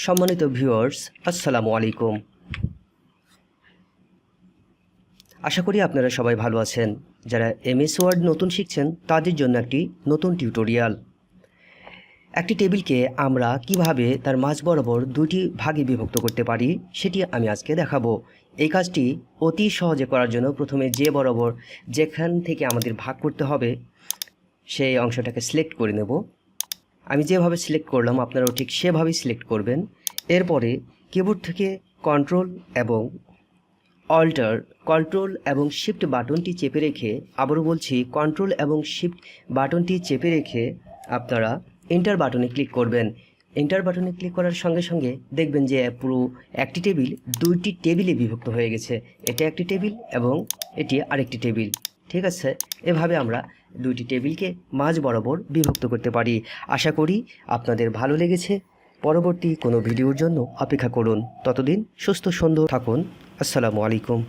সম্মানিত ভিউয়ার্স, আসসালামু আলাইকুম। আশা করি আপনারা সবাই ভালো আছেন। যারা এমএস ওয়ার্ড নতুন শিখছেন তাদের জন্য একটি নতুন টিউটোরিয়াল। একটি টেবিলকে আমরা কিভাবে তার মাঝ বরাবর দুটি ভাগে বিভক্ত করতে পারি সেটি আমি আজকে দেখাবো। এই কাজটি অতি সহজে করার জন্য প্রথমে যে বরাবর যেখান থেকে আমাদের ভাগ করতে হবে সেই অংশটাকে সিলেক্ট করে নেব। আমি যেভাবে সিলেক্ট করলাম আপনারাও ঠিক সেভাবেই সিলেক্ট করবেন। এরপরে কিবোর্ড থেকে কন্ট্রোল এবং শিফট বাটনটি চেপে রেখে, আবারও বলছি কন্ট্রোল এবং শিফট বাটনটি চেপে রেখে আপনারা এন্টার বাটনে ক্লিক করবেন। এন্টার বাটনে ক্লিক করার সঙ্গে সঙ্গে দেখবেন যে পুরো একটি টেবিল দুইটি টেবিলে বিভক্ত হয়ে গেছে। এটা একটি টেবিল এবং এটি আরেকটি টেবিল। ঠিক আছে, এভাবে আমরা দুইটি টেবিলকে মাঝ বরাবর বিভক্ত করতে পারি। আশা করি আপনাদের ভালো লেগেছে। পরবর্তী কোনো ভিডিওর জন্য অপেক্ষা করুন। ততদিন সুস্থ সুন্দর থাকুন। আসসালামু আলাইকুম।